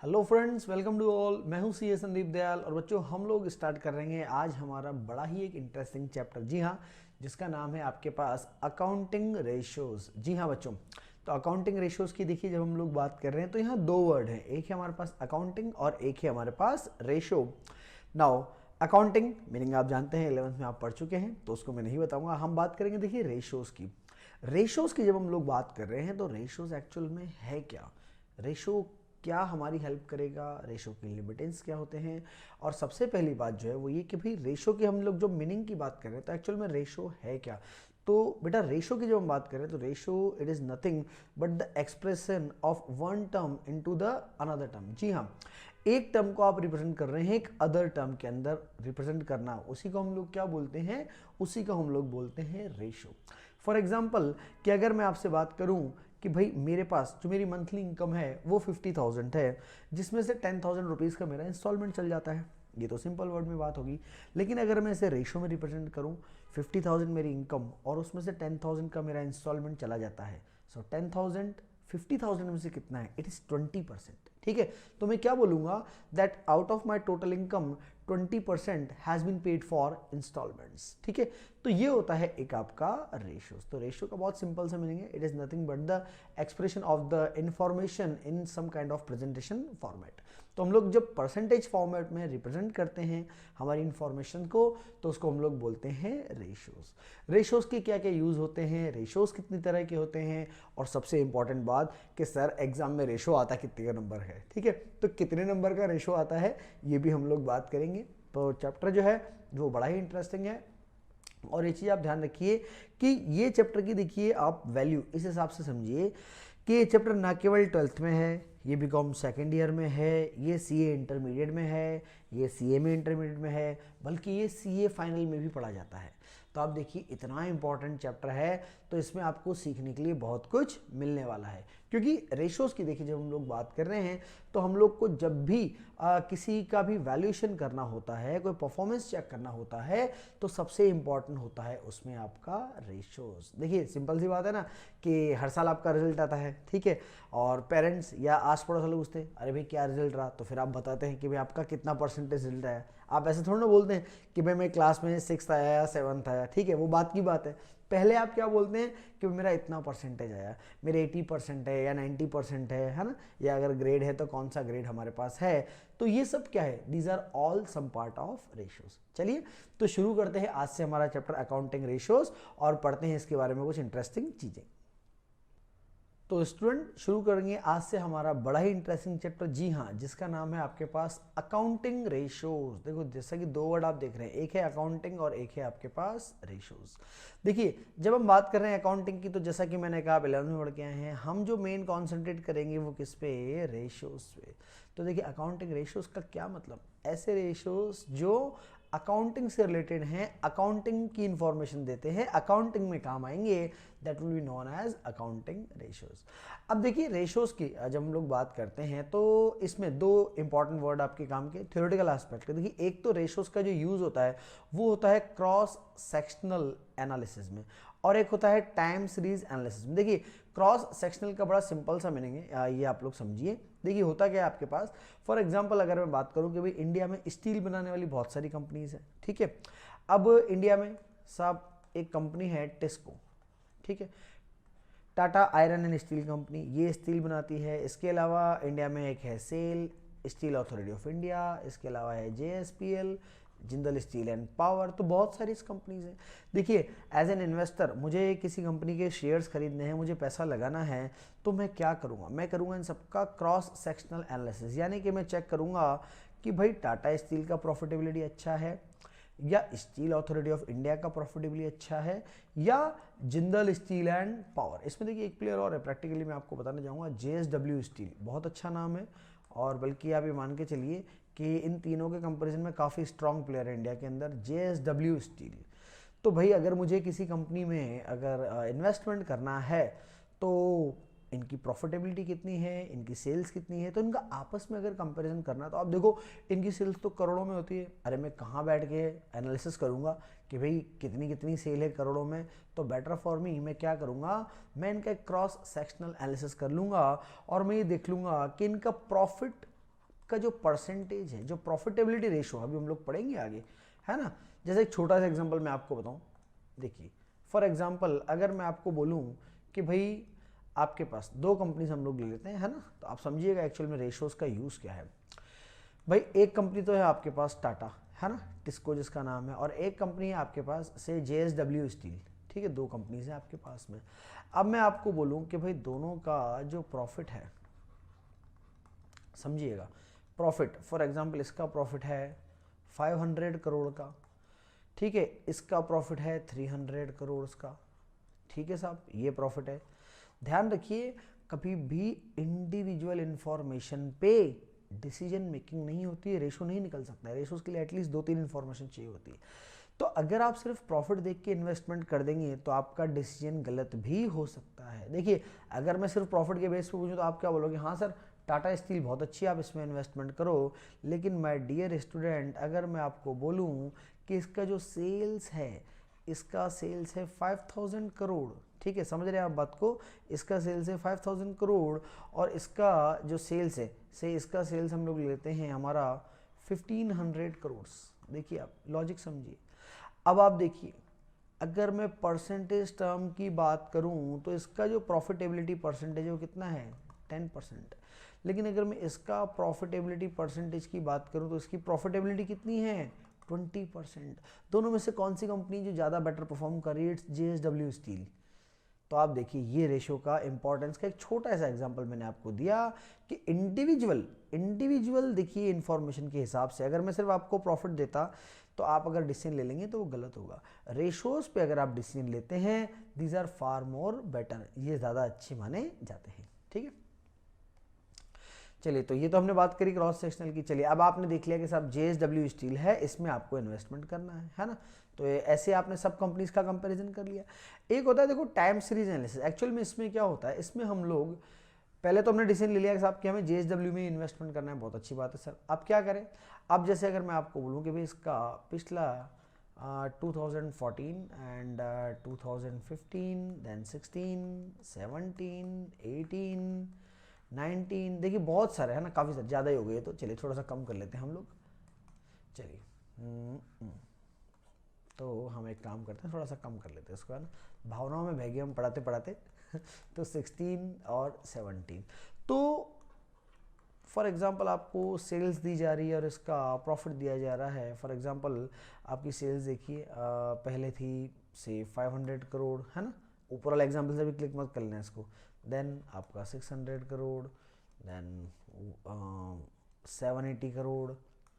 Hello friends, welcome to all. मैं हूं सी ए संदीप दयाल और बच्चों हम लोग स्टार्ट कर रहे हैं आज हमारा बड़ा ही एक इंटरेस्टिंग चैप्टर। जी हाँ, जिसका नाम है आपके पास अकाउंटिंग रेशियोज। जी हाँ बच्चों, तो अकाउंटिंग रेशियोज की देखिए जब हम लोग बात कर रहे हैं तो यहाँ दो वर्ड हैं, एक है हमारे पास अकाउंटिंग और एक है हमारे पास रेशियो। नाउ अकाउंटिंग मीनिंग आप जानते हैं, 11th में आप पढ़ चुके हैं तो उसको मैं नहीं बताऊंगा। हम बात करेंगे देखिए रेशियोज की। रेशियोज की जब हम लोग बात कर रहे हैं तो रेशियोज एक्चुअल में है क्या, रेशो क्या हमारी हेल्प करेगा, रेशो के लिमिटेंस क्या होते हैं। और सबसे पहली बात जो है वो ये कि भाई रेशो की हम लोग जो मीनिंग की बात कर रहे हैं तो एक्चुअल में रेशो है क्या। तो बेटा रेशो की जब हम बात करें तो ratio it is nothing but the expression of one term into the another term. जी हाँ, एक टर्म को आप रिप्रेजेंट कर रहे हैं एक अदर टर्म के अंदर रिप्रेजेंट करना, उसी को हम लोग क्या बोलते हैं, उसी को हम लोग बोलते हैं रेशो। फॉर एग्जाम्पल कि अगर मैं आपसे बात करूं कि भाई मेरे पास जो मेरी मंथली इनकम है वो 50,000 है, जिसमें से 10,000 रुपीज़ का मेरा इंस्टॉलमेंट चल जाता है, ये तो सिंपल वर्ड में बात होगी। लेकिन अगर मैं इसे रेशो में रिप्रेजेंट करूं, 50,000 मेरी इनकम और उसमें से 10,000 का मेरा इंस्टॉलमेंट चला जाता है, सो 10,000 50,000 में से कितना है, इट इज़ 20%। ठीक है, तो मैं क्या बोलूँगा that out of my total income 20% has been paid for installments. ठीक है, तो ये होता है एक आपका रेशियोज। तो रेशियो का बहुत सिंपल सा मीनिंग है, it is nothing but the expression of the information in some kind of presentation format. तो हम लोग जब परसेंटेज फॉर्मेट में रिप्रेजेंट करते हैं हमारी इंफॉर्मेशन को तो उसको हम लोग बोलते हैं रेशियोज। रेशियोज के क्या क्या यूज़ होते हैं, रेशियोज कितनी तरह के होते हैं, और सबसे इंपॉर्टेंट बात कि सर एग्जाम में रेशो आता कितने का नंबर है। ठीक है, तो कितने नंबर का रेशो आता है ये भी हम लोग बात करेंगे। तो चैप्टर जो है वो बड़ा ही इंटरेस्टिंग है, और ये चीज़ आप ध्यान रखिए कि ये चैप्टर की देखिए आप वैल्यू इस हिसाब से समझिए कि ये चैप्टर ना केवल 12th में है, ये बीकॉम सेकेंड ईयर में है, ये सीए इंटरमीडिएट में है, ये सीए में इंटरमीडिएट में है, बल्कि ये सीए फाइनल में भी पढ़ा जाता है। तो आप देखिए इतना इंपॉर्टेंट चैप्टर है, तो इसमें आपको सीखने के लिए बहुत कुछ मिलने वाला है। क्योंकि रेशोज़ की देखिए जब हम लोग बात कर रहे हैं तो हम लोग को जब भी किसी का भी वैल्यूएशन करना होता है, कोई परफॉर्मेंस चेक करना होता है, तो सबसे इंपॉर्टेंट होता है उसमें आपका रेशोज़। देखिए सिंपल सी बात है ना कि हर साल आपका रिजल्ट आता है, ठीक है, और पेरेंट्स या आस पड़ोस वाले पूछते हैं अरे भाई क्या रिजल्ट रहा, तो फिर आप बताते हैं कि भाई आपका कितना परसेंटेज रिजल्ट आया। आप ऐसे थोड़ा ना बोलते हैं कि भाई मैं क्लास में 6th आया या 7th आया, ठीक है, वो बात की बात है। पहले आप क्या बोलते हैं कि मेरा इतना परसेंटेज आया, मेरे 80% है या 90% है ना, या अगर ग्रेड है तो कौन सा ग्रेड हमारे पास है। तो ये सब क्या है, these are all some part of ratios. चलिए तो शुरू करते हैं आज से हमारा चैप्टर अकाउंटिंग रेशियोज और पढ़ते हैं इसके बारे में कुछ इंटरेस्टिंग चीजें। तो स्टूडेंट शुरू करेंगे आज से हमारा बड़ा ही इंटरेस्टिंग चैप्टर, जी हाँ, जिसका नाम है आपके पास अकाउंटिंग रेशियोज। देखो जैसा कि दो वर्ड आप देख रहे हैं, एक है अकाउंटिंग और एक है आपके पास रेशियोज। देखिए जब हम बात कर रहे हैं अकाउंटिंग की तो जैसा कि मैंने कहा आप 11th में पढ़ के आए हैं, हम जो मेन कॉन्सेंट्रेट करेंगे वो किस पे, रेशियोज पे। तो देखिए अकाउंटिंग रेशियोज का क्या मतलब, ऐसे रेशियोज जो अकाउंटिंग से रिलेटेड हैं, अकाउंटिंग की इंफॉर्मेशन देते हैं, अकाउंटिंग में काम आएंगे, that will be known as accounting ratios. अब देखिए रेशियोज की जब हम लोग बात करते हैं तो इसमें दो इंपॉर्टेंट वर्ड आपके काम के थ्योरेटिकल एस्पेक्ट के। देखिए एक तो रेशियोज का जो यूज होता है वो होता है क्रॉस सेक्शनल एनालिसिस में, और एक होता है टाइम सीरीज एनालिसिस में। देखिए क्रॉस सेक्शनल का बड़ा सिंपल सा मीनिंग है, ये आप लोग समझिए। देखिए होता क्या है आपके पास, फॉर एग्जांपल अगर मैं बात करूं कि भाई इंडिया में स्टील बनाने वाली बहुत सारी कंपनीज हैं, ठीक है। अब इंडिया में साहब एक कंपनी है टिस्को, ठीक है, Tata Iron and Steel Company, ये स्टील बनाती है। इसके अलावा इंडिया में एक है SAIL, Steel Authority of India, इसके अलावा है JSPL, Jindal Steel and Power. तो बहुत सारी इस कंपनीज हैं। देखिए एज एन इन्वेस्टर मुझे किसी कंपनी के शेयर्स खरीदने हैं, मुझे पैसा लगाना है, तो मैं क्या करूँगा, मैं करूँगा इन सबका क्रॉस सेक्शनल एनालिसिस, यानी कि मैं चेक करूँगा कि भाई टाटा स्टील का प्रॉफिटेबिलिटी अच्छा है, या स्टील अथॉरिटी ऑफ इंडिया का प्रॉफिटेबली अच्छा है, या जिंदल स्टील एंड पावर। इसमें देखिए एक प्लेयर और है, प्रैक्टिकली मैं आपको बताना चाहूँगा, जेएसडब्ल्यू स्टील बहुत अच्छा नाम है, और बल्कि आप ये मान के चलिए कि इन तीनों के कंपैरिजन में काफ़ी स्ट्रॉन्ग प्लेयर है इंडिया के अंदर, जेएसडब्ल्यू स्टील। तो भाई अगर मुझे किसी कंपनी में अगर इन्वेस्टमेंट करना है तो इनकी प्रॉफिटेबिलिटी कितनी है, इनकी सेल्स कितनी है, तो इनका आपस में अगर कंपैरिजन करना, तो आप देखो इनकी सेल्स तो करोड़ों में होती है, अरे मैं कहाँ बैठ के एनालिसिस करूँगा कि भाई कितनी कितनी सेल है करोड़ों में। तो बेटर फॉर मी, मैं क्या करूँगा, मैं इनका एक क्रॉस सेक्शनल एनालिसिस कर लूँगा और मैं ये देख लूँगा कि इनका प्रॉफिट का जो परसेंटेज है, जो प्रॉफिटेबिलिटी रेशो, अभी हम लोग पढ़ेंगे आगे, है ना। जैसे एक छोटा सा एग्जांपल मैं आपको बताऊं, देखिए फॉर एग्जांपल अगर मैं आपको बोलूं कि भाई आपके पास दो कंपनीज हम लोग ले लेते हैं, है ना, तो आप समझिएगा एक्चुअल में रेशोज का यूज़ क्या है। भाई एक कंपनी तो है आपके पास टाटा, है ना, टिस्को जिसका नाम है, और एक कंपनी है आपके पास से JSW स्टील, ठीक है, दो कंपनीज हैं आपके पास में। अब मैं आपको बोलूं कि भाई दोनों का जो प्रॉफिट है, समझिएगा प्रॉफिट, फॉर एग्जांपल इसका प्रॉफिट है 500 करोड़ का, ठीक है, इसका प्रॉफिट है 300 करोड़ का, ठीक है साहब, ये प्रॉफिट है। ध्यान रखिए कभी भी इंडिविजुअल इंफॉर्मेशन पे डिसीजन मेकिंग नहीं होती है, रेशो नहीं निकल सकता है, रेशोज के लिए एटलीस्ट 2-3 इंफॉर्मेशन चाहिए होती है। तो अगर आप सिर्फ प्रॉफिट देख के इन्वेस्टमेंट कर देंगे तो आपका डिसीजन गलत भी हो सकता है। देखिए अगर मैं सिर्फ प्रॉफिट के बेस पे पूछूं तो आप क्या बोलोगे, हाँ सर टाटा स्टील बहुत अच्छी है, आप इसमें इन्वेस्टमेंट करो, लेकिन माय डियर स्टूडेंट अगर मैं आपको बोलूं कि इसका जो सेल्स है, इसका सेल्स है 5000 करोड़, ठीक है, समझ रहे हैं आप बात को, इसका सेल्स है 5000 करोड़ और इसका जो सेल्स है, से इसका सेल्स हम लोग लेते हैं हमारा 1500 करोड़। देखिए आप लॉजिक समझिए। अब आप देखिए अगर मैं परसेंटेज टर्म की बात करूं तो इसका जो प्रॉफिटेबिलिटी परसेंटेज है वो कितना है, 10%। लेकिन अगर मैं इसका प्रॉफिटेबिलिटी परसेंटेज की बात करूं तो इसकी प्रॉफिटेबिलिटी कितनी है, 20%। दोनों में से कौन सी कंपनी जो ज़्यादा बेटर परफॉर्म कर रही है, इट्स JSW स्टील। तो आप देखिए ये रेशो का इंपॉर्टेंस का एक छोटा सा एग्जांपल मैंने आपको दिया कि इंडिविजुअल देखिए इंफॉर्मेशन के हिसाब से अगर मैं सिर्फ आपको प्रॉफिट देता तो आप अगर डिसीजन ले लेंगे तो वो गलत होगा। रेशोज पे अगर आप डिसीजन लेते हैं, these are far more better, ये ज़्यादा अच्छे माने जाते हैं, ठीक है। चलिए तो ये तो हमने बात करी क्रॉस सेक्शनल की। चलिए अब आपने देख लिया कि साहब JSW स्टील है, इसमें आपको इन्वेस्टमेंट करना है ना, तो ऐसे आपने सब कंपनीज का कंपैरिजन कर लिया। एक होता है देखो टाइम सीरीज एनालिसिस, एक्चुअल में इसमें क्या होता है, इसमें हम लोग पहले तो हमने डिसीजन ले लिया कि साहब कि हमें JSW में इन्वेस्टमेंट करना है, बहुत अच्छी बात है सर। अब क्या करें, अब जैसे अगर मैं आपको बोलूँ कि भाई इसका पिछला 2014 एंड 2015 देन 16 17 18 19, देखिए बहुत सारे है ना, काफ़ी सारे, ज़्यादा ही हो गए, तो चलिए थोड़ा सा कम कर लेते हैं हम लोग। चलिए तो हम एक काम करते हैं, थोड़ा सा कम कर लेते हैं इसको, है ना, भावनाओं में बह गए हम पढ़ाते पढ़ाते तो 16 और 17, तो फॉर एग्जांपल आपको सेल्स दी जा रही है और इसका प्रॉफिट दिया जा रहा है। फॉर एग्जांपल आपकी सेल्स देखिए पहले थी से 500 करोड़, है ना, ऊपर वाला एग्जांपल से भी क्लिक मत कर लेना इसको, देन आपका 600 करोड़, देन 780 करोड़,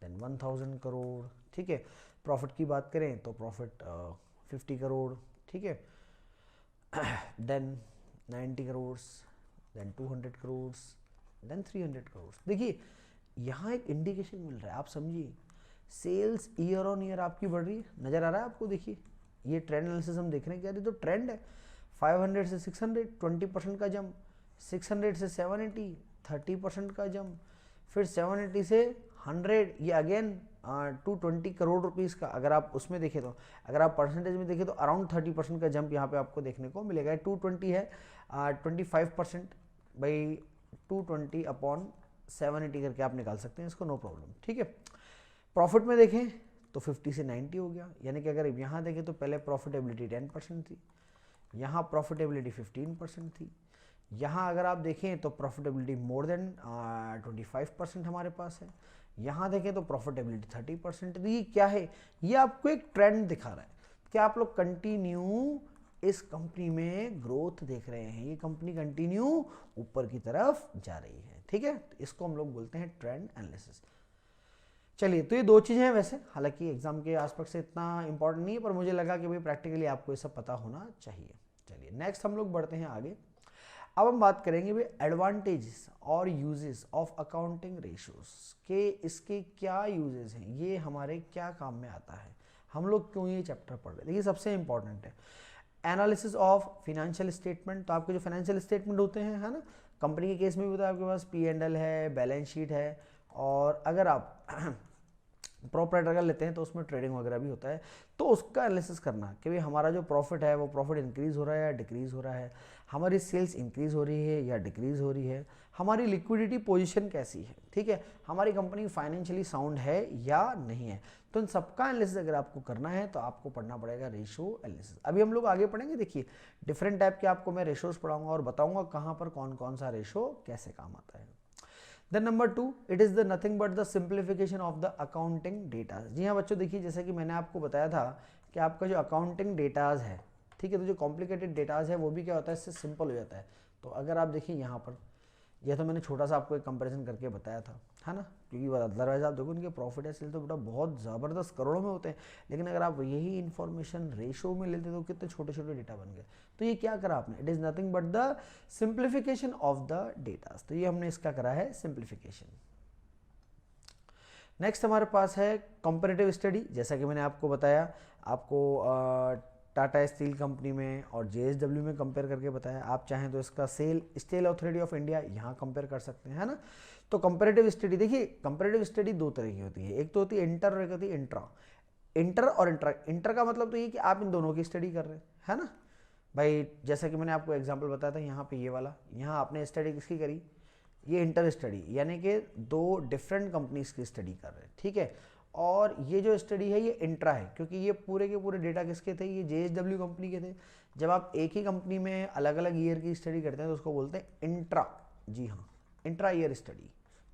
देन 1000 करोड़, ठीक है। प्रॉफिट की बात करें तो प्रॉफिट 50 करोड़, ठीक है, then 90 crore, then 200 crore, then 300 crore. देखिए यहाँ एक इंडिकेशन मिल रहा है, आप समझिए सेल्स ईयर ऑन ईयर आपकी बढ़ रही है, नज़र आ रहा है आपको, देखिए ये ट्रेंड एनालिसिस हम देख रहे हैं, क्या ये तो ट्रेंड है, 500 से 600 20% का जंप, 600 से 780 30% का जंप, फिर 780 से 100, ये अगेन 220 करोड़ रुपीस का, अगर आप उसमें देखें तो, अगर आप परसेंटेज में देखें तो अराउंड 30% का जंप यहाँ पे आपको देखने को मिलेगा। 220 है 25%, भाई 220 अपॉन 780 करके आप निकाल सकते हैं इसको, नो प्रॉब्लम, ठीक है। प्रॉफिट में देखें तो 50 से 90 हो गया, यानी कि अगर यहाँ देखें तो पहले प्रॉफिटेबिलिटी 10% थी, यहाँ प्रॉफिटेबिलिटी 15% थी, यहाँ अगर आप देखें तो प्रॉफिटेबिलिटी मोर देन 25% हमारे पास है, यहाँ देखें तो प्रॉफिटेबिलिटी 30%। तो ये क्या है, ये आपको एक ट्रेंड दिखा रहा है कि आप लोग कंटिन्यू इस कंपनी में ग्रोथ देख रहे हैं, ये कंपनी कंटिन्यू ऊपर की तरफ जा रही है, ठीक है, तो इसको हम लोग बोलते हैं ट्रेंड एनालिसिस। चलिए तो ये दो चीज़ें हैं, वैसे हालांकि एग्जाम के आसपेक्ट से इतना इंपॉर्टेंट नहीं है, पर मुझे लगा कि भाई प्रैक्टिकली आपको ये सब पता होना चाहिए। चलिए नेक्स्ट हम लोग बढ़ते हैं आगे। अब हम बात करेंगे भाई एडवांटेजेस और यूजेस ऑफ अकाउंटिंग रेशियोज के, इसके क्या यूजेस हैं, ये हमारे क्या काम में आता है, हम लोग क्यों ये चैप्टर पढ़ रहे हैं। देखिए सबसे इंपॉर्टेंट है एनालिसिस ऑफ फिनेंशियल स्टेटमेंट, तो आपके जो फाइनेंशियल स्टेटमेंट होते हैं, है ना, कंपनी के केस में भी होता है आपके पास P&L है, बैलेंस शीट है, और अगर आप प्रोपराइटर का लेते हैं तो उसमें ट्रेडिंग वगैरह भी होता है, तो उसका एनालिसिस करना कि भाई हमारा जो प्रॉफिट है वो प्रॉफिट इंक्रीज हो रहा है या डिक्रीज हो रहा है, हमारी सेल्स इंक्रीज हो रही है या डिक्रीज हो रही है, हमारी लिक्विडिटी पोजीशन कैसी है, ठीक है, हमारी कंपनी फाइनेंशियली साउंड है या नहीं है। तो इन सबका एनालिसिस अगर आपको करना है तो आपको पढ़ना पड़ेगा रेशो एनालिसिस। अभी हम लोग आगे पढ़ेंगे, देखिए डिफरेंट टाइप के आपको मैं रेशोज पढ़ाऊंगा और बताऊंगा कहाँ पर कौन कौन सा रेशो कैसे काम आता है। Then number 2, it is the nothing but the simplification of the accounting data. जी हाँ बच्चों, देखिए जैसे कि मैंने आपको बताया था कि आपका जो अकाउंटिंग डेटाज है, ठीक है, तो जो कॉम्प्लिकेटेड डेटाज है वो भी क्या होता है, इससे सिंपल हो जाता है। तो अगर आप देखिए यहाँ पर, यह तो मैंने छोटा सा आपको एक कंपैरिजन करके बताया था, है ना, क्योंकि अदरवाइज आप देखो उनके प्रॉफिट है सेल तो बेटा बहुत ज़बरदस्त करोड़ों में होते हैं, लेकिन अगर आप यही इन्फॉर्मेशन रेशो में लेते तो कितने छोटे छोटे डेटा बन गए। तो ये क्या करा आपने, it is nothing but the simplification of the datas, तो ये हमने इसका करा है सिंप्लीफिकेशन। नेक्स्ट हमारे पास है कंपैरेटिव स्टडी। जैसा कि मैंने आपको बताया, आपको टाटा स्टील कंपनी में और जेएसडब्ल्यू में कंपेयर करके बताया। आप चाहें तो इसका स्टील अथॉरिटी ऑफ इंडिया यहाँ कंपेयर कर सकते हैं, है ना। तो कंपैरेटिव स्टडी, देखिए कंपैरेटिव स्टडी दो तरह की होती है, एक तो होती है इंटर और एक होती है इंट्रा। इंटर और इंटर का मतलब तो ये कि आप इन दोनों की स्टडी कर रहे हैं, है ना भाई। जैसा कि मैंने आपको एग्जाम्पल बताया था, यहाँ पे ये वाला, यहाँ आपने स्टडी किसकी करी, ये इंटर स्टडी, यानी कि दो डिफरेंट कंपनीज की स्टडी कर रहे हैं, ठीक है। और ये जो स्टडी है ये इंट्रा है, क्योंकि ये पूरे के पूरे डेटा किसके थे, ये जेएसडब्ल्यू कंपनी के थे। जब आप एक ही कंपनी में अलग अलग ईयर की स्टडी करते हैं तो उसको बोलते हैं इंट्रा। जी हाँ, इंट्रा ईयर स्टडी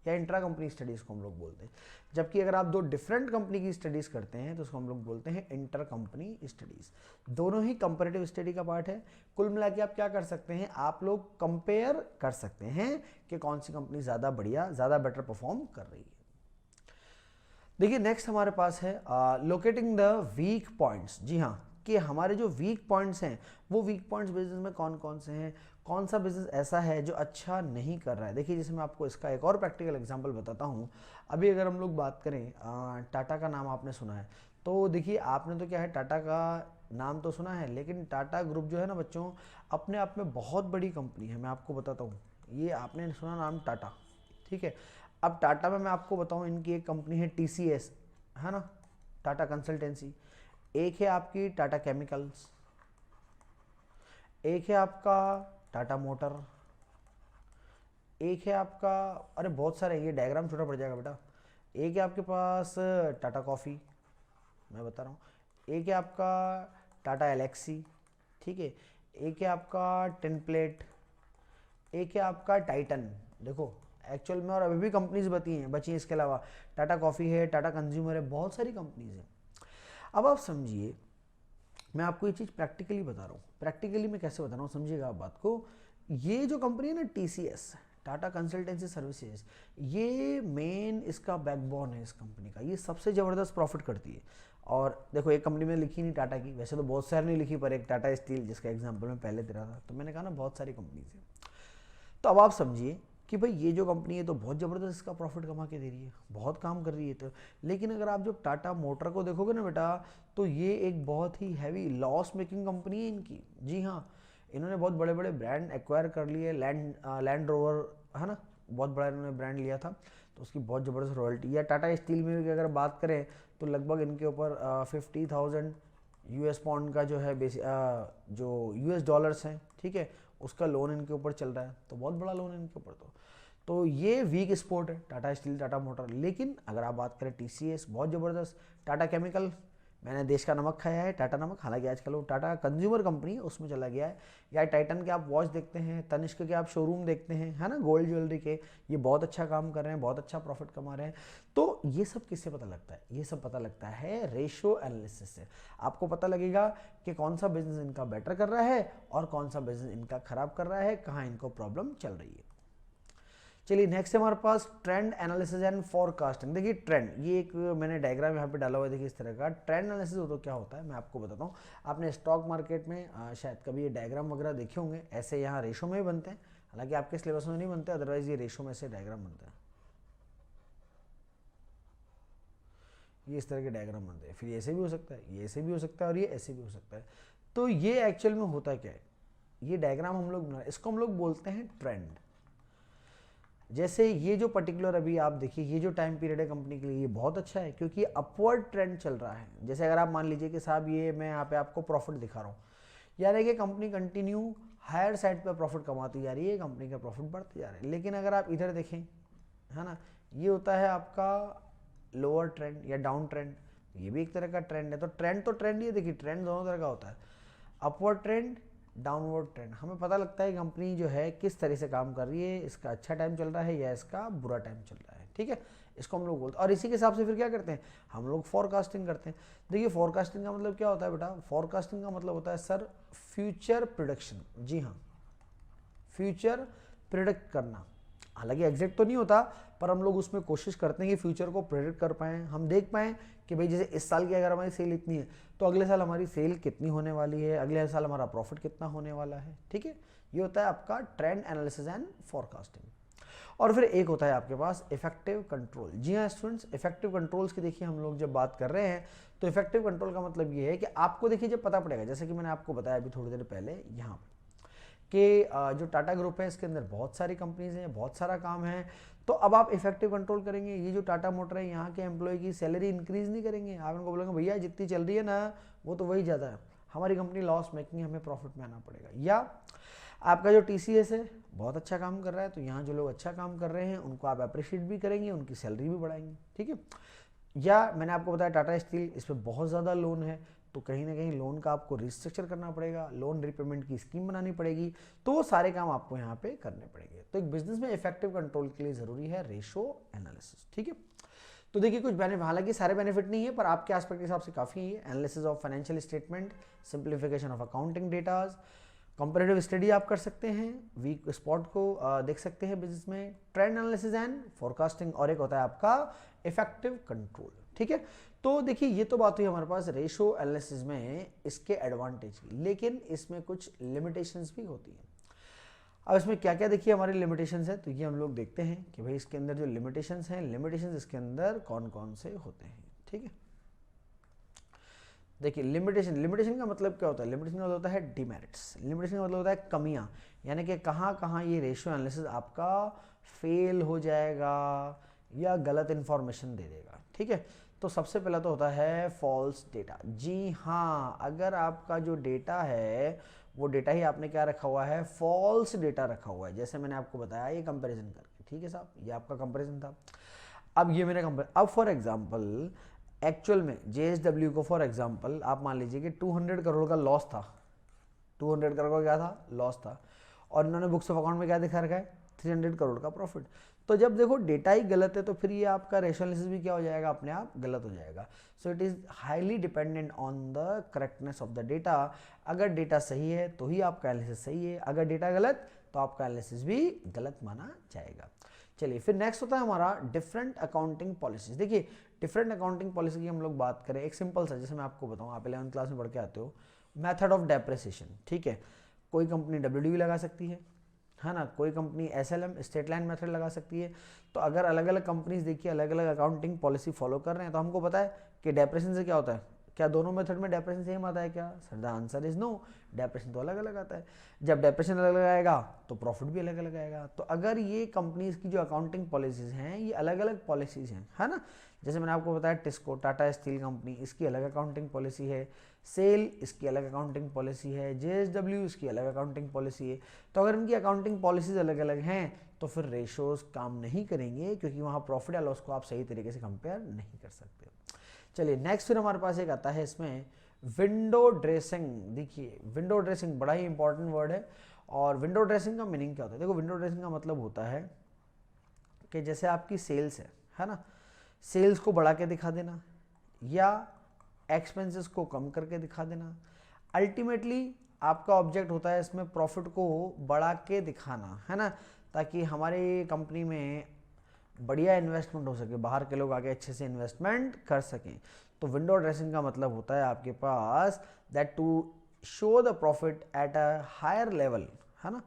या इंट्रा कंपनी स्टडीज़ को हम लोग बोलते हैं। जबकि अगर आप दो डिफरेंट कंपनी की स्टडीज़ करते हैं तो उसको हम लोग बोलते हैं इंटर कंपनी स्टडीज़। दोनों ही कंपैरेटिव स्टडी का पार्ट है। कुल मिला के आप क्या कर सकते हैं, आप लोग कंपेयर कर सकते हैं कि कौन सी कंपनी ज़्यादा बढ़िया, ज़्यादा बेटर परफॉर्म कर रही है। देखिए नेक्स्ट हमारे पास है लोकेटिंग द वीक पॉइंट्स। जी हाँ, कि हमारे जो वीक पॉइंट्स हैं वो वीक पॉइंट्स बिजनेस में कौन कौन से हैं, कौन सा बिजनेस ऐसा है जो अच्छा नहीं कर रहा है। देखिए जैसे मैं आपको इसका एक और प्रैक्टिकल एग्जांपल बताता हूँ। अभी अगर हम लोग बात करें, टाटा का नाम आपने सुना है, तो देखिए आपने तो क्या है, टाटा का नाम तो सुना है, लेकिन टाटा ग्रुप जो है ना बच्चों, अपने आप में बहुत बड़ी कंपनी है। मैं आपको बताता हूँ, ये आपने सुना नाम टाटा, ठीक है। अब टाटा में मैं आपको बताऊँ, इनकी एक कंपनी है टीसीएस, है ना, टाटा कंसल्टेंसी। एक है आपकी टाटा केमिकल्स, एक है आपका टाटा मोटर, एक है आपका, अरे बहुत सारे, ये डायग्राम छोटा पड़ जाएगा बेटा। एक है आपके पास टाटा कॉफ़ी, मैं बता रहा हूँ। एक है आपका टाटा एलेक्सी, ठीक है। एक है आपका टेनप्लेट, एक है आपका टाइटन। देखो एक्चुअल में और अभी भी कंपनीज बची हैं इसके अलावा, टाटा कॉफ़ी है, टाटा कंज्यूमर है, बहुत सारी कंपनीज हैं। अब आप समझिए, मैं आपको ये चीज़ प्रैक्टिकली बता रहा हूँ। प्रैक्टिकली मैं कैसे बता रहा हूँ, समझिएगा आप बात को। ये जो कंपनी है ना टीसीएस, टाटा कंसल्टेंसी सर्विसेज, ये मेन इसका बैकबोन है इस कंपनी का, ये सबसे ज़बरदस्त प्रॉफिट करती है। और देखो एक कंपनी में लिखी नहीं टाटा की, वैसे तो बहुत सारी नहीं लिखी, पर एक टाटा स्टील जिसका एग्जाम्पल मैं पहले दे रहा था, तो मैंने कहा ना बहुत सारी कंपनीज हैं। तो अब आप समझिए कि भाई ये जो कंपनी है तो बहुत ज़बरदस्त इसका प्रॉफिट कमा के दे रही है, बहुत काम कर रही है। तो लेकिन अगर आप जो टाटा मोटर को देखोगे ना बेटा, तो ये एक बहुत ही हैवी लॉस मेकिंग कंपनी है इनकी। जी हाँ, इन्होंने बहुत बड़े बड़े ब्रांड एक्वायर कर लिए, लैंड रोवर, है ना, बहुत बड़ा इन्होंने ब्रांड लिया था, तो उसकी बहुत ज़बरदस्त रॉयल्टी। या टाटा स्टील में भी अगर बात करें तो लगभग इनके ऊपर 50,000 यूएस पॉन्ड का जो है जो यूएस डॉलर्स हैं, ठीक है, उसका लोन इनके ऊपर चल रहा है, तो बहुत बड़ा लोन है इनके ऊपर। तो ये वीक स्पोर्ट है टाटा स्टील, टाटा मोटर। लेकिन अगर आप बात करें टीसीएस, बहुत ज़बरदस्त। टाटा केमिकल, मैंने देश का नमक खाया है, टाटा नमक, हालांकि आजकल वो टाटा कंज्यूमर कंपनी उसमें चला गया है। या टाइटन के आप वॉच देखते हैं, तनिष्क के आप शोरूम देखते हैं, है ना, गोल्ड ज्वेलरी के, ये बहुत अच्छा काम कर रहे हैं, बहुत अच्छा प्रॉफिट कमा रहे हैं। तो ये सब किससे पता लगता है, ये सब पता लगता है रेशो एनालिसिस से। आपको पता लगेगा कि कौन सा बिजनेस इनका बेटर कर रहा है और कौन सा बिजनेस इनका खराब कर रहा है, कहाँ इनको प्रॉब्लम चल रही है। चलिए नेक्स्ट है हमारे पास ट्रेंड एनालिसिस एंड फोरकास्टिंग। देखिए ट्रेंड, ये एक मैंने डायग्राम यहाँ पे डाला हुआ है, देखिए इस तरह का। ट्रेंड एनालिसिस हो तो क्या होता है मैं आपको बताता हूँ। आपने स्टॉक मार्केट में शायद कभी ये डायग्राम वगैरह देखे होंगे, ऐसे यहाँ रेशो में ही बनते हैं, हालांकि आपके सिलेबस में नहीं बनते, अदरवाइज ये रेशो में से डायग्राम बनते हैं, ये इस तरह के डायग्राम बनते हैं। फिर ऐसे भी हो सकता है, ये ऐसे भी हो सकता है, और ये ऐसे भी हो सकता है। तो ये एक्चुअल में होता क्या है, ये डायग्राम हम लोग बना, इसको हम लोग बोलते हैं ट्रेंड। जैसे ये जो पर्टिकुलर अभी आप देखिए, ये जो टाइम पीरियड है कंपनी के लिए, ये बहुत अच्छा है क्योंकि अपवर्ड ट्रेंड चल रहा है। जैसे अगर आप मान लीजिए कि साहब ये मैं यहाँ पे आपको प्रॉफिट दिखा रहा हूँ, यानी कि कंपनी कंटिन्यू हायर साइड पर प्रॉफिट कमाती जा रही है, कंपनी का प्रॉफिट बढ़ते जा रहा है। लेकिन अगर आप इधर देखें, है ना, ये होता है आपका लोअर ट्रेंड या डाउन ट्रेंड, ये भी एक तरह का ट्रेंड है। तो ट्रेंड ही है, देखिए ट्रेंड दोनों तरह का होता है, अपवर्ड ट्रेंड, डाउनवर्ड ट्रेंड। हमें पता लगता है कंपनी जो है किस तरह से काम कर रही है, इसका अच्छा टाइम चल रहा है या इसका बुरा टाइम चल रहा है, ठीक है, इसको हम लोग बोलते हैं। और इसी के हिसाब से फिर क्या करते हैं, हम लोग फॉरकास्टिंग करते हैं। देखिए फॉरकास्टिंग का मतलब क्या होता है बेटा, फॉरकास्टिंग का मतलब होता है सर फ्यूचर प्रोडिक्शन। जी हाँ, फ्यूचर प्रिडिक्ट करना, हालांकि एग्जैक्ट तो नहीं होता, पर हम लोग उसमें कोशिश करते हैं कि फ्यूचर को प्रेडिक्ट कर पाएँ, हम देख पाएँ कि भाई जैसे इस साल की अगर हमारी सेल इतनी है तो अगले साल हमारी सेल कितनी होने वाली है, अगले साल हमारा प्रॉफिट कितना होने वाला है, ठीक है। ये होता है आपका ट्रेंड एनालिसिस एंड फॉरकास्टिंग। और फिर एक होता है आपके पास इफेक्टिव कंट्रोल। जी हाँ स्टूडेंट्स, इफेक्टिव कंट्रोल्स की देखिए हम लोग जब बात कर रहे हैं तो इफेक्टिव कंट्रोल का मतलब ये है कि आपको देखिए जब पता पड़ेगा, जैसे कि मैंने आपको बताया अभी थोड़ी देर पहले यहाँ कि जो टाटा ग्रुप है इसके अंदर बहुत सारी कंपनीज हैं, बहुत सारा काम है, तो अब आप इफेक्टिव कंट्रोल करेंगे। ये जो टाटा मोटर है यहाँ के एम्प्लॉय की सैलरी इंक्रीज नहीं करेंगे, आप उनको बोलेंगे भैया जितनी चल रही है ना वो तो वही ज़्यादा है, हमारी कंपनी लॉस मेकिंग, हमें प्रॉफिट में आना पड़ेगा। या आपका जो TCS है बहुत अच्छा काम कर रहा है, तो यहाँ जो लोग अच्छा काम कर रहे हैं उनको आप अप्रिशिएट भी करेंगे, उनकी सैलरी भी बढ़ाएंगे, ठीक है। या मैंने आपको बताया टाटा स्टील, इस पर बहुत ज़्यादा लोन है, तो कहीं ना कहीं लोन का आपको रिस्ट्रक्चर करना पड़ेगा, लोन रिपेमेंट की स्कीम बनानी पड़ेगी, तो वो सारे काम आपको यहाँ पे करने पड़ेंगे। तो एक बिजनेस में इफेक्टिव कंट्रोल के लिए ज़रूरी है रेशो एनालिसिस, ठीक है। तो देखिए कुछ बेनिफिट, हालांकि सारे बेनिफिट नहीं है पर आपके एस्पेक्ट के हिसाब से काफ़ी है। Analysis of financial statement, simplification of accounting datas, comparative study आप कर सकते हैं, वीक स्पॉट को देख सकते हैं बिजनेस में, ट्रेंड एनालिसिस एंड फोरकास्टिंग, और एक होता है आपका इफेक्टिव कंट्रोल, ठीक है। तो देखिए ये तो बात हुई हमारे पास रेशो एनालिसिस में इसके एडवांटेज की, लेकिन इसमें कुछ लिमिटेशंस भी होती हैं। अब इसमें क्या क्या देखिए हमारे लिमिटेशंस है, तो ये हम लोग देखते हैं कि भाई इसके अंदर जो लिमिटेशंस हैं, लिमिटेशंस इसके अंदर कौन कौन से होते हैं, ठीक है। देखिए लिमिटेशन का मतलब क्या होता है, लिमिटेशन का मतलब होता है डिमेरिट्स, लिमिटेशन का मतलब होता है कमियां, यानी कि कहाँ कहाँ ये रेशियो एनालिसिस आपका फेल हो जाएगा या गलत इंफॉर्मेशन दे देगा, ठीक है। तो सबसे पहला तो होता है फॉल्स डेटा। जी हाँ, अगर आपका जो डेटा है वो डेटा ही आपने क्या रखा हुआ है, फॉल्स डेटा रखा हुआ है, जैसे मैंने आपको बताया ये कंपैरिजन करके, ठीक है साहब, ये आपका कंपैरिजन था। अब ये मेरा अब फॉर एग्जांपल एक्चुअल में JSW को फॉर एग्जांपल आप मान लीजिए कि 200 करोड़ का लॉस था, 200 करोड़ का क्या था, लॉस था, और इन्होंने बुक्स ऑफ अकाउंट में क्या दिखा रखा है, 300 करोड़ का प्रॉफिट। तो जब देखो डेटा ही गलत है तो फिर ये आपका रेशो एनालिसिस भी क्या हो जाएगा, अपने आप गलत हो जाएगा। So it is highly dependent on the correctness of the data. अगर डेटा सही है तो ही आपका एनालिसिस सही है, अगर डेटा गलत तो आपका एनालिसिस भी गलत माना जाएगा। चलिए फिर नेक्स्ट होता है हमारा डिफरेंट अकाउंटिंग पॉलिसीज। देखिए डिफरेंट अकाउंटिंग पॉलिसी की हम लोग बात करें, एक सिंपल सा, जैसे मैं आपको बताऊं, आप 11th क्लास में पढ़ के आते हो, मेथड ऑफ डेप्रिसिएशन, ठीक है। कोई कंपनी WDV लगा सकती है ना, कोई company SLM straight line method लगा सकती है। तो अगर अलग अलग कंपनीज देखिए अलग अलग अकाउंटिंग पॉलिसी फॉलो कर रहे हैं, तो हमको पता है कि डेप्रेशन से क्या होता है, क्या दोनों मेथड में डेप्रेशन सेम आता है क्या, sir the answer is no, depression तो अलग अलग आता है। जब डेप्रेशन अलग अलग आएगा तो प्रॉफिट भी अलग अलग आएगा। तो अगर ये कंपनीज की जो अकाउंटिंग पॉलिसीज हैं ये अलग अलग पॉलिसीज हैं, है ना, जैसे मैंने आपको बताया टिस्को टाटा स्टील कंपनी, इसकी अलग अकाउंटिंग पॉलिसी है, सेल इसकी अलग अकाउंटिंग पॉलिसी है, JSW इसकी अलग अकाउंटिंग पॉलिसी है। तो अगर इनकी अकाउंटिंग पॉलिसीज अलग अलग हैं तो फिर रेशोज काम नहीं करेंगे, क्योंकि वहाँ प्रॉफिट या लॉस को आप सही तरीके से कंपेयर नहीं कर सकते। चलिए नेक्स्ट फिर हमारे पास एक आता है इसमें विंडो ड्रेसिंग। देखिए विंडो ड्रेसिंग बड़ा ही इंपॉर्टेंट वर्ड है, और विंडो ड्रेसिंग का मीनिंग क्या होता है, देखो विंडो ड्रेसिंग का मतलब होता है कि जैसे आपकी सेल्स है ना, सेल्स को बढ़ा के दिखा देना या एक्सपेंसेस को कम करके दिखा देना। अल्टीमेटली आपका ऑब्जेक्ट होता है इसमें प्रॉफिट को बढ़ा के दिखाना, है ना, ताकि हमारी कंपनी में बढ़िया इन्वेस्टमेंट हो सके, बाहर के लोग आके अच्छे से इन्वेस्टमेंट कर सकें। तो विंडो ड्रेसिंग का मतलब होता है आपके पास that to show the profit at a higher level, है ना,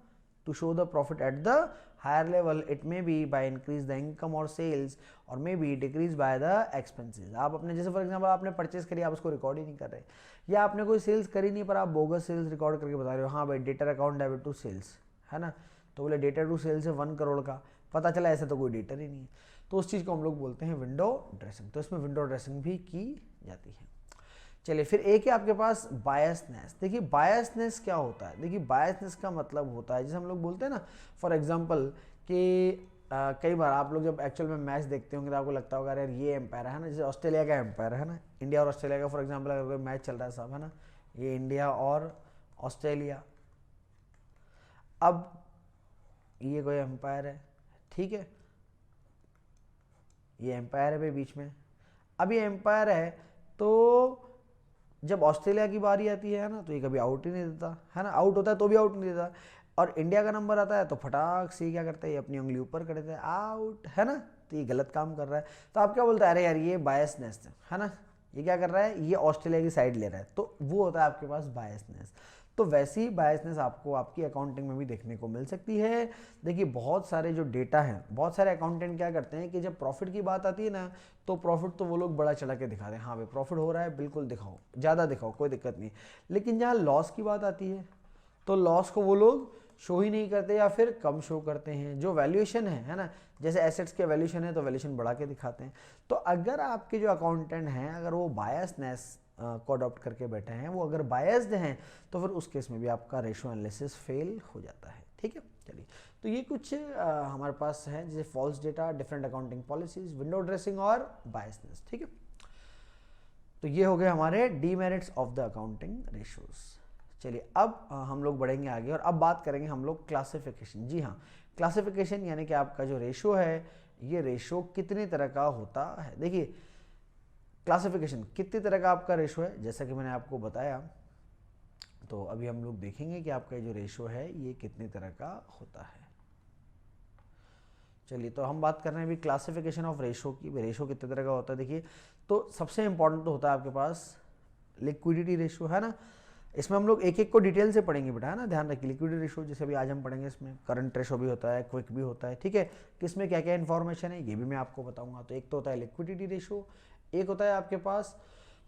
to show the profit at the higher level, it may be by increase the income और सेल्स और may be decrease by the expenses. आप अपने जैसे for example आपने purchase करी, आप उसको रिकॉर्ड ही नहीं कर रहे, या आपने कोई सेल्स करी नहीं पर आप बोगस सेल्स रिकॉर्ड करके बता रहे हो, हाँ भाई debtor account debit to sales, है ना, तो बोले डेटर टू सेल्स है 1 करोड़ का, पता चला ऐसा तो कोई डेटर ही नहीं है, तो उस चीज़ को हम लोग बोलते हैं विंडो ड्रेसिंग। तो इसमें विंडो ड्रेसिंग भी की जाती है। चलिए फिर एक है आपके पास बायसनेस। देखिए बायसनेस क्या होता है, देखिए बायसनेस का मतलब होता है जैसे हम लोग बोलते हैं ना, फॉर एग्जांपल कि कई बार आप लोग जब एक्चुअल में मैच देखते होंगे तो आपको लगता होगा यार ये एम्पायर है ना, जैसे ऑस्ट्रेलिया का एम्पायर है ना, इंडिया और ऑस्ट्रेलिया का फॉर एग्जांपल अगर कोई मैच चल रहा है साहब है ना, ये इंडिया और ऑस्ट्रेलिया, अब ये कोई एम्पायर है, ठीक है, ये एम्पायर है भाई बीच में। अब ये एम्पायर है तो जब ऑस्ट्रेलिया की बारी आती है ना तो ये कभी आउट ही नहीं देता है ना, आउट होता है तो भी आउट नहीं देता, और इंडिया का नंबर आता है तो फटाक से क्या करता है, ये अपनी उंगली ऊपर कर देता है, आउट है ना, तो ये गलत काम कर रहा है। तो आप क्या बोलते हैं, अरे यार ये बायसनेस है ना, ये क्या कर रहा है, ये ऑस्ट्रेलिया की साइड ले रहा है, तो वो होता है आपके पास बायसनेस। तो वैसी ही बायसनेस आपको आपकी अकाउंटिंग में भी देखने को मिल सकती है। देखिए बहुत सारे जो डेटा हैं, बहुत सारे अकाउंटेंट क्या करते हैं कि जब प्रॉफिट की बात आती है ना, तो प्रॉफिट तो वो लोग बड़ा चढ़ा के दिखा दें, हाँ भाई प्रॉफिट हो रहा है बिल्कुल दिखाओ, ज़्यादा दिखाओ, कोई दिक्कत नहीं। लेकिन जहाँ लॉस की बात आती है तो लॉस को वो लोग शो ही नहीं करते या फिर कम शो करते हैं। जो वैल्यूएशन है ना, जैसे एसेट्स के वैल्यूएशन है तो वैल्यूएशन बढ़ा के दिखाते हैं। तो अगर आपके जो अकाउंटेंट हैं अगर वो बायसनेस को अडॉप्ट करके बैठे हैं, वो अगर बायस्ड हैं, तो फिर उस केस में भी आपका रेशो एनालिसिस फेल हो जाता है। ठीक है, चलिए तो ये कुछ हमारे पास है जैसे false data, different accounting policies, window dressing और बायसनेस। ठीक है, तो ये हो गए हमारे demerits of the accounting ratios. चलिए अब हम लोग बढ़ेंगे आगे और अब बात करेंगे हम लोग क्लासिफिकेशन। जी हाँ, क्लासिफिकेशन यानी कि आपका जो रेशो है, ये रेशो कितने तरह का होता है। देखिए क्लासिफिकेशन कितनी तरह का आपका रेशो है, जैसा कि मैंने आपको बताया, तो अभी हम लोग देखेंगे कि आपका जो रेशो है ये कितने तरह का होता है। चलिए तो हम बात कर रहे हैं अभी क्लासिफिकेशन ऑफ रेशो की, रेशो कितने तरह का होता है। देखिए तो सबसे इंपॉर्टेंट तो होता है आपके पास लिक्विडिटी रेशो, है ना, इसमें हम लोग एक एक को डिटेल से पढ़ेंगे बेटा, है ना, ध्यान रखिए। लिक्विडिटी रेशो जैसे अभी आज हम पढ़ेंगे, इसमें करंट रेशो भी होता है, क्विक भी होता है, ठीक है, किसमें क्या क्या इन्फॉर्मेशन है ये भी मैं आपको बताऊंगा। तो एक तो होता है लिक्विडिटी रेशो, एक होता है आपके पास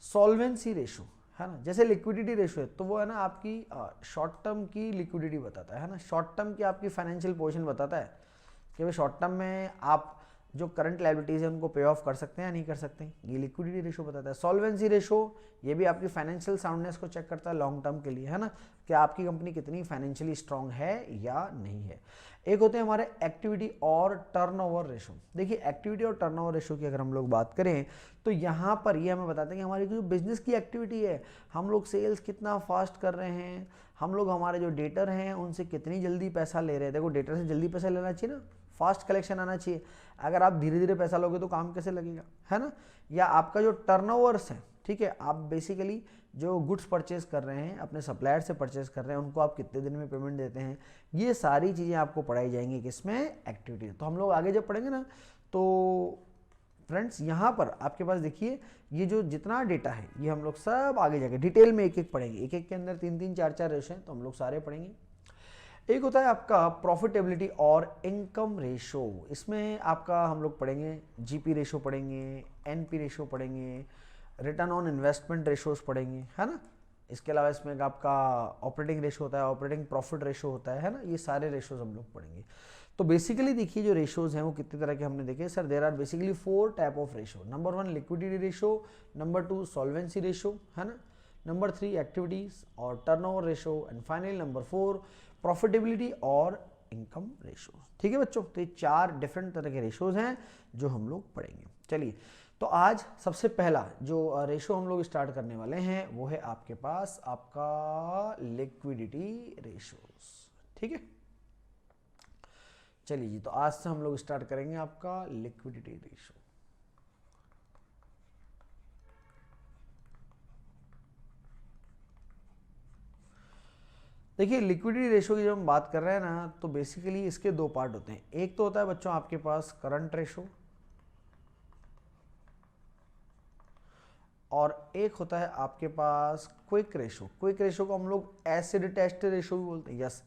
सॉल्वेंसी रेशो, है ना। जैसे लिक्विडिटी रेशो है तो वो है ना आपकी शॉर्ट टर्म की लिक्विडिटी बताता है ना, शॉर्ट टर्म की आपकी फाइनेंशियल पोजीशन बताता है कि भाई शॉर्ट टर्म में आप जो करंट लायबिलिटीज है उनको पे ऑफ कर सकते हैं या नहीं कर सकते हैं, ये लिक्विडिटी रेशो बताता है। सॉल्वेंसी रेशो ये भी आपकी फाइनेंशियल साउंडनेस को चेक करता है लॉन्ग टर्म के लिए, है ना, कि आपकी कंपनी कितनी फाइनेंशियली स्ट्रांग है या नहीं है। एक होते हैं हमारे एक्टिविटी और टर्नओवर रेशो। देखिए एक्टिविटी और टर्नओवर रेशो की अगर हम लोग बात करें तो यहाँ पर ये हमें बताते हैं कि हमारी जो बिजनेस की एक्टिविटी है, हम लोग सेल्स कितना फास्ट कर रहे हैं, हम लोग हमारे जो डेटर हैं उनसे कितनी जल्दी पैसा ले रहे हैं। देखो डेटर से जल्दी पैसा लेना चाहिए ना, फास्ट कलेक्शन आना चाहिए। अगर आप धीरे धीरे पैसा लोगे तो काम कैसे लगेगा, है ना। या आपका जो टर्नओवर्स है, ठीक है, आप बेसिकली जो गुड्स परचेज कर रहे हैं अपने सप्लायर से परचेज कर रहे हैं, उनको आप कितने दिन में पेमेंट देते हैं, ये सारी चीज़ें आपको पढ़ाई जाएंगी किसमें, एक्टिविटी। तो हम लोग आगे जब पढ़ेंगे ना तो फ्रेंड्स यहाँ पर आपके पास देखिए ये जो जितना डेटा है ये हम लोग सब आगे जाके डिटेल में एक एक पढ़ेंगे, एक एक के अंदर 3-3 4-4 रेशो हैं तो हम लोग सारे पढ़ेंगे। एक होता है आपका प्रॉफिटेबिलिटी और इनकम रेशो, इसमें आपका हम लोग पढ़ेंगे जीपी रेशो पढ़ेंगे, एनपी रेशो पढ़ेंगे, रिटर्न ऑन इन्वेस्टमेंट रेशोज पढ़ेंगे, है ना। इसके अलावा इसमें आपका ऑपरेटिंग रेशो होता है, ऑपरेटिंग प्रॉफिट रेशो होता है ना, ये सारे रेशोज हम लोग पढ़ेंगे। तो बेसिकली देखिए जो रेशोज हैं वो कितने तरह के हमने देखे sir, there are basically 4 type of ratio. Number 1 liquidity ratio, number 2 solvency ratio, है ना, नंबर 3 एक्टिविटीज और turnover ratio, and finally number 4 profitability और इनकम रेशो। ठीक है बच्चों, तो ये 4 डिफरेंट तरह के रेशोज हैं जो हम लोग पढ़ेंगे। चलिए तो आज सबसे पहला जो रेशो हम लोग स्टार्ट करने वाले हैं वो है आपके पास आपका लिक्विडिटी रेशोज। ठीक है, चलिए जी, तो आज से हम लोग स्टार्ट करेंगे आपका लिक्विडिटी रेशो। देखिए लिक्विडिटी रेशो की जब हम बात कर रहे हैं ना तो बेसिकली इसके 2 पार्ट होते हैं। एक तो होता है बच्चों आपके पास करंट रेशो और एक होता है आपके पास क्विक रेशो। क्विक रेशो को हम लोग एसिड टेस्ट रेशो भी बोलते हैं, यस,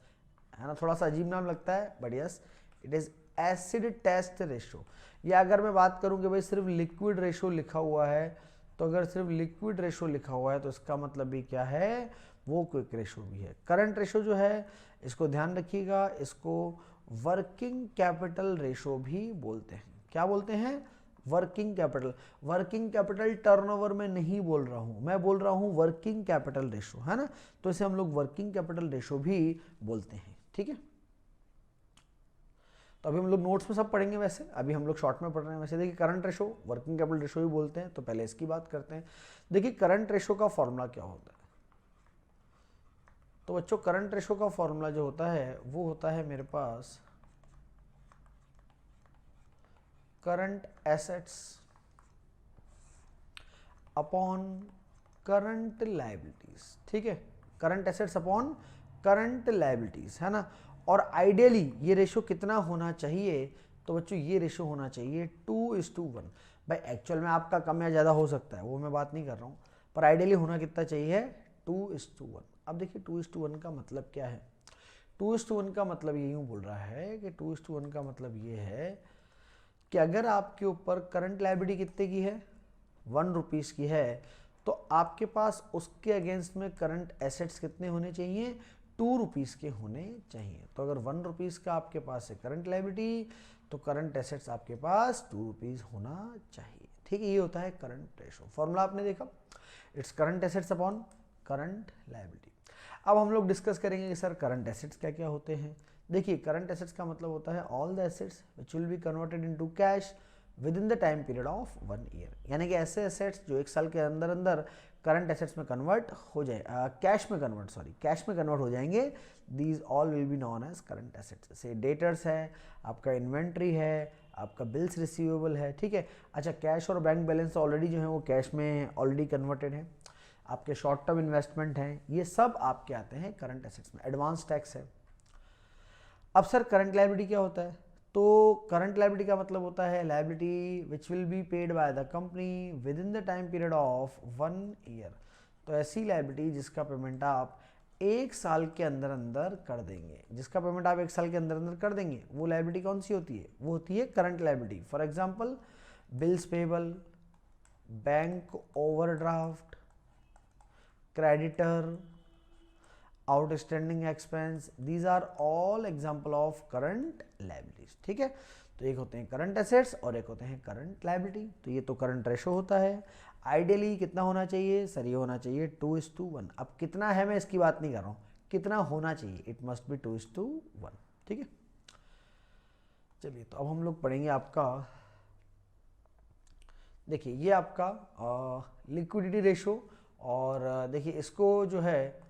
है ना, थोड़ा सा अजीब नाम लगता है but yes it is acid test ratio. या अगर मैं बात करूं कि भाई सिर्फ लिक्विड रेशो लिखा हुआ है, तो अगर सिर्फ लिक्विड रेशो लिखा हुआ है तो इसका मतलब भी क्या है, वो क्विक रेशो भी है। करंट रेशो जो है इसको ध्यान रखिएगा, इसको वर्किंग कैपिटल रेशो भी बोलते हैं। क्या बोलते हैं, वर्किंग कैपिटल टर्नओवर में नहीं बोल रहा हूं, मैं बोल रहा हूं वर्किंग कैपिटल रेशो, है ना, तो इसे हम लोग वर्किंग कैपिटल रेशो भी बोलते हैं, ठीक है। तो अभी हम लोग नोट्स में सब पढ़ेंगे, वैसे अभी हम लोग शॉर्ट में पढ़ रहे हैं। वैसे देखिए current ratio working capital ratio भी बोलते हैं, तो पहले इसकी बात करते हैं। देखिए करंट रेशो का फॉर्मूला क्या होता है, तो बच्चों करंट रेशो का फॉर्मूला जो होता है वो होता है मेरे पास current assets upon current liabilities, ठीक है, current assets upon current liabilities, है ना। और आइडियली ये रेशो कितना होना चाहिए, तो बच्चों ये रेशो होना चाहिए 2:1। भाई एक्चुअल में आपका कम या ज़्यादा हो सकता है, वो मैं बात नहीं कर रहा हूँ, पर आइडियली होना कितना चाहिए, 2:1। अब देखिए 2:1 का मतलब क्या है, 2:1 का मतलब ये यूँ बोल रहा है कि 2:1 का मतलब ये है कि अगर आपके ऊपर करंट लायबिलिटी कितने की है, 1 रुपीज़ की है, तो आपके पास उसके अगेंस्ट में करंट एसेट्स कितने होने चाहिए, 2 रुपीज़ के होने चाहिए। तो अगर 1 रुपीज़ का आपके पास है करंट लायबिलिटी, तो करंट एसेट्स आपके पास 2 रुपीज़ होना चाहिए, ठीक है। ये होता है करंट रेशो, फॉर्मूला आपने देखा, its current assets upon current liability. अब हम लोग डिस्कस करेंगे कि सर करंट एसेट्स क्या क्या होते हैं। देखिए करंट एसेट्स का मतलब होता है all the assets which will be converted into cash with in the time period of 1 year, यानी कि ऐसे एसेट्स जो 1 साल के अंदर अंदर करंट एसेट्स में कन्वर्ट हो जाए, कैश में कन्वर्ट हो जाएंगे, these all will be known as current assets. जैसे डेटर्स है, आपका इन्वेंट्री है, आपका बिल्स रिसीवेबल है, ठीक है। अच्छा कैश और बैंक बैलेंस ऑलरेडी जो है वो कैश में ऑलरेडी कन्वर्टेड है, आपके शॉर्ट टर्म इन्वेस्टमेंट हैं, ये सब आपके आते हैं करंट एसेट्स में। एडवांस टैक्स है। अब सर करंट लायबिलिटी क्या होता है, तो करंट लायबिलिटी का मतलब होता है liability which will be paid by the company with in the time period of 1 year. तो ऐसी लायबिलिटी जिसका पेमेंट आप 1 साल के अंदर अंदर कर देंगे, जिसका पेमेंट आप 1 साल के अंदर अंदर कर देंगे, वो लायबिलिटी कौन सी होती है, वो होती है current liability. For example bills payable, bank overdraft, creditor, outstanding expense, these are all example of current liabilities, ठीक है। तो एक होते हैं करंट एसेट्स और एक होते हैं करंट लायबिलिटी। तो ये तो करंट रेशो होता है। आइडियली कितना होना चाहिए सर, ये होना चाहिए 2:1। अब कितना है मैं इसकी बात नहीं कर रहा हूँ, कितना होना चाहिए, इट मस्ट बी 2:1, ठीक है। चलिए तो अब हम लोग पढ़ेंगे आपका, देखिए ये आपका लिक्विडिटी रेशो, और देखिए इसको जो है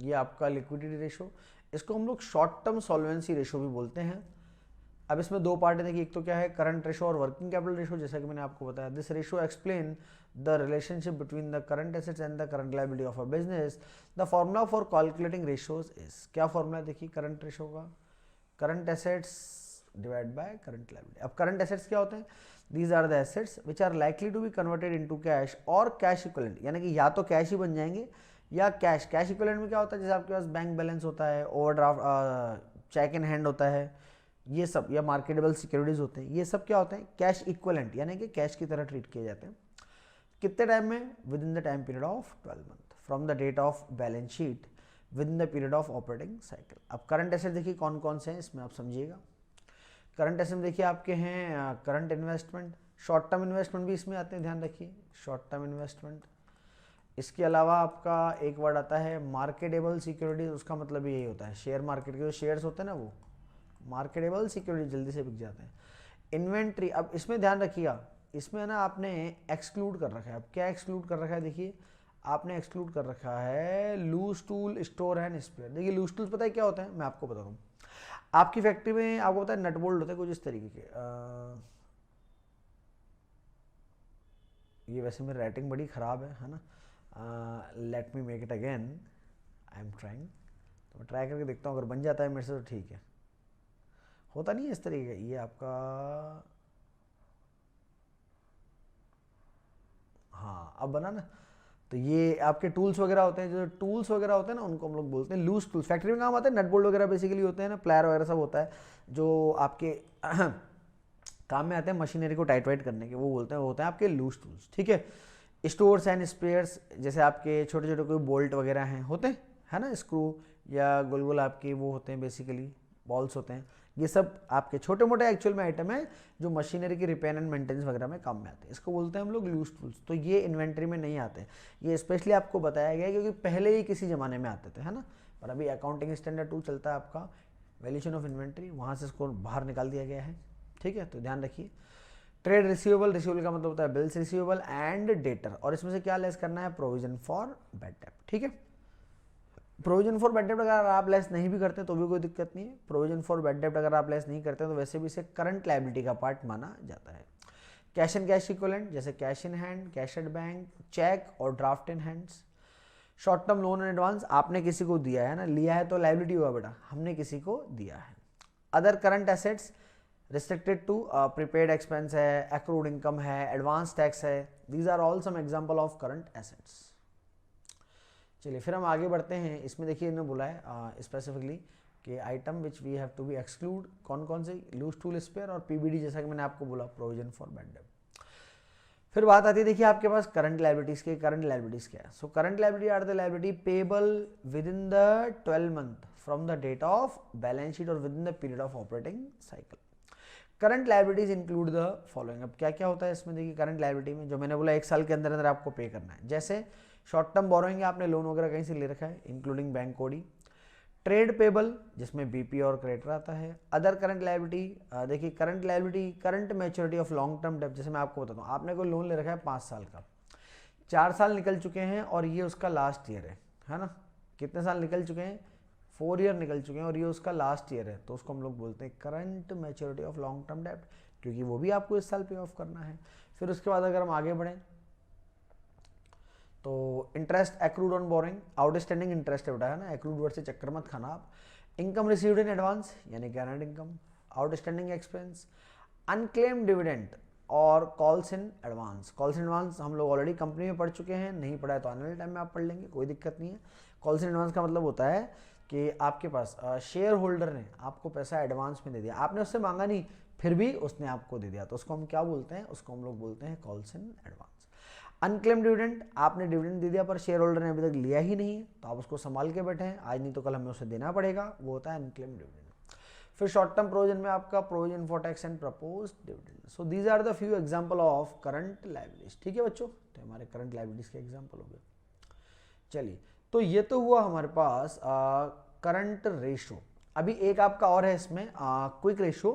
ये आपका लिक्विडिटी रेशो, इसको हम लोग शॉर्ट टर्म सॉल्वेंसी रेशो भी बोलते हैं। अब इसमें दो पार्ट है, देखिए एक तो क्या है करंट रेशो और वर्किंग कैपिटल रेशो, जैसा कि मैंने आपको बताया। This ratio explain the relationship between the current assets and the current liability of a business. The formula for calculating ratios is, क्या फॉर्मूला देखिए करंट रेशो का, current assets divide by current liability. अब current assets क्या होते हैं, these are the assets which are likely to be converted into cash और cash equivalent, यानी कि या तो कैश ही बन जाएंगे या कैश। कैश इक्विवेलेंट में क्या होता है, जैसे आपके पास बैंक बैलेंस होता है, ओवरड्राफ्ट, चेक इन हैंड होता है, ये सब, या मार्केटेबल सिक्योरिटीज होते हैं, ये सब क्या होते हैं कैश इक्विवेलेंट, यानी कि कैश की तरह ट्रीट किए जाते हैं। कितने टाइम में, within the time period of 12 month from the date of balance sheet within the period of operating cycle. अब करंट एसेट देखिए कौन कौन से हैं इसमें आप समझिएगा। करंट एसेट देखिए आपके हैं current investment, short term investment भी इसमें आते हैं, ध्यान रखिए शॉर्ट टर्म इन्वेस्टमेंट। इसके अलावा आपका एक वर्ड आता है मार्केटेबल सिक्योरिटीज, उसका मतलब यही होता है शेयर मार्केट के जो शेयर्स होते हैं ना, वो मार्केटेबल सिक्योरिटी जल्दी से बिक जाते हैं। इन्वेंट्री, अब इसमें ध्यान रखिएगा, इसमें ना आपने एक्सक्लूड कर रखा है। अब क्या एक्सक्लूड कर रखा है, देखिए आपने एक्सक्लूड कर रखा है loose tool store and spare. देखिए लूज टूल्स पता है क्या होता है, मैं आपको बता दूँ। आपकी फैक्ट्री में आपको पता है नट बोल्ट होते हैं कुछ इस तरीके के, ये वैसे मेरी राइटिंग बड़ी ख़राब है ना, let me make it again, I am trying. तो मैं ट्राई करके देखता हूँ, अगर बन जाता है मेरे से तो ठीक है, होता नहीं है इस तरीके का। ये आपका, हाँ अब बना ना। तो ये आपके टूल्स वगैरह होते हैं, जो टूल्स वगैरह होते हैं ना, उनको हम लोग बोलते हैं लूज टूल्स। फैक्ट्री में काम आते हैं, नट बोल्ट वगैरह बेसिकली होते हैं ना, प्लायर वगैरह सब होता है जो आपके काम में आते हैं मशीनरी को टाइट वाइट करने के, वो बोलते हैं, वो होते हैं आपके लूज टूल्स, ठीक है। स्टोर्स एंड स्पेयर्स, जैसे आपके छोटे छोटे कोई बोल्ट वगैरह हैं होते हैं, है ना, स्क्रू या गोल गोल आपके वो होते हैं बेसिकली बॉल्स होते हैं, ये सब आपके छोटे मोटे एक्चुअल में आइटम है जो मशीनरी की रिपेयर एंड मेंटेनेंस वगैरह में काम में आते हैं। इसको बोलते हैं हम लोग लूज टूल्स। तो ये इन्वेंट्री में नहीं आते, ये स्पेशली आपको बताया गया है क्योंकि पहले ही किसी ज़माने में आते थे, है ना। पर अभी अकाउंटिंग स्टैंडर्ड 2 चलता है आपका वैल्यूएशन ऑफ इन्वेंट्री, वहाँ से इसको बाहर निकाल दिया गया है, ठीक है। तो ध्यान रखिए। ट्रेड रिसीवेबल, रिसीवेबल का मतलब होता है बिल्स रिसीवेबल एंड डेटर, और इसमें से क्या लेस करना है, प्रोविजन फॉर बैड डेट, ठीक है। प्रोविजन फॉर बैड डेट अगर आप लेस नहीं भी करते तो भी कोई दिक्कत नहीं है। प्रोविजन फॉर बैड डेट अगर आप लेस नहीं करते तो वैसे भी इसे करंट लायबिलिटी का पार्ट माना जाता है। कैश एंड कैश इक्विवेलेंट जैसे cash in hand, cash at bank, cheque और draft in hands. Short term loan and advance, आपने किसी को दिया है ना, लिया है तो लायबिलिटी हुआ बेटा, हमने किसी को दिया है। Other current assets restricted to prepaid expense है, एक्रूड इनकम है, एडवांस टैक्स है, these are all some example of current assets. चलिए फिर हम आगे बढ़ते हैं। इसमें देखिए इन्होंने बोला है स्पेसिफिकली कि item which we have to be exclude, कौन कौन से, लूज टूल स्पेयर और पीबीडी, जैसा कि मैंने आपको बोला प्रोविजन फॉर बैड डेट। फिर बात आती है देखिए आपके पास करंट लायबिलिटीज के। करंट लायबिलिटीज क्या है? So current liability are the liability payable within the 12 month from the date of balance sheet और within the period of operating cycle. Current liabilities include the following. अब क्या क्या होता है इसमें देखिए करंट लायबिलिटी में, जो मैंने बोला 1 साल के अंदर अंदर आपको पे करना है। जैसे शॉर्ट टर्म बोरोइंग, आपने लोन वगैरह कहीं से ले रखा है इंक्लूडिंग बैंक कोडी। ट्रेड पेबल जिसमें बीपी और क्रेडिटर आता है। अदर करंट लायबिलिटी, देखिए current liability current maturity of long term debt. जैसे मैं आपको बताता हूँ, आपने कोई लोन ले रखा है 5 साल का, 4 साल निकल चुके हैं और ये उसका लास्ट ईयर है ना। कितने साल निकल चुके हैं? 4 ईयर निकल चुके हैं और ये उसका लास्ट ईयर है, तो उसको हम लोग बोलते हैं current maturity of long term debt, क्योंकि वो भी आपको इस साल पे ऑफ करना है। फिर उसके बाद अगर हम आगे बढ़ें तो interest accrued on boring, outstanding interest है बेटा, है ना। एक्रूड वर्ड से चक्कर मत खाना आप। इनकम रिसीव्ड इन एडवांस यानी grant income, outstanding expense, unclaimed dividend और calls in advance. Calls in advance हम लोग ऑलरेडी कंपनी में पढ़ चुके हैं, नहीं पढ़ा है तो आने वाले टाइम में आप पढ़ लेंगे, कोई दिक्कत नहीं है। कॉल्स इन एडवांस का मतलब होता है कि आपके पास शेयर होल्डर ने आपको पैसा एडवांस में दे दिया, आपने उससे मांगा नहीं, फिर भी उसने आपको दे दिया, तो उसको हम क्या बोलते हैं? उसको हम लोग बोलते हैं calls in advance. Unclaim dividend, आपने डिविडेंड दे दिया पर शेयर होल्डर ने अभी तक लिया ही नहीं है, तो आप उसको संभाल के बैठे हैं, आज नहीं तो कल हमें उसे देना पड़ेगा, वो होता है अनक्लेम डिविडेंड। फिर शॉर्ट टर्म प्रोविजन में आपका provision for tax and proposed dividend. So these are the few example of current liabilities, ठीक है बच्चों। तो हमारे करंट लायबिलिटीज के एग्जांपल हो गए। चलिए, तो ये तो हुआ हमारे पास करंट रेशो। अभी एक आपका और है इसमें क्विक रेशो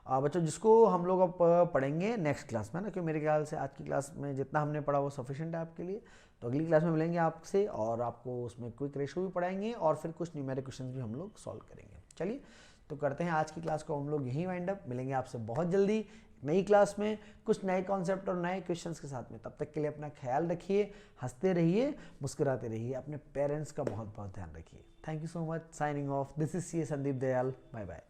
बच्चों, जिसको हम लोग अब पढ़ेंगे नेक्स्ट क्लास में ना, क्योंकि मेरे ख्याल से आज की क्लास में जितना हमने पढ़ा वो सफिशिएंट है आपके लिए। तो अगली क्लास में मिलेंगे आपसे और आपको उसमें क्विक रेशो भी पढ़ाएंगे और फिर कुछ न्यूमेरिक क्वेश्चंस भी हम लोग सॉल्व करेंगे। चलिए, तो करते हैं आज की क्लास को हम लोग यहीं वाइंड अप। मिलेंगे आपसे बहुत जल्दी नई क्लास में कुछ नए कॉन्सेप्ट और नए क्वेश्चंस के साथ में। तब तक के लिए अपना ख्याल रखिए, हंसते रहिए, मुस्कुराते रहिए, अपने पेरेंट्स का बहुत बहुत ध्यान रखिए। Thank you so much. Signing off, this is C Sandeep Dayal. Bye bye.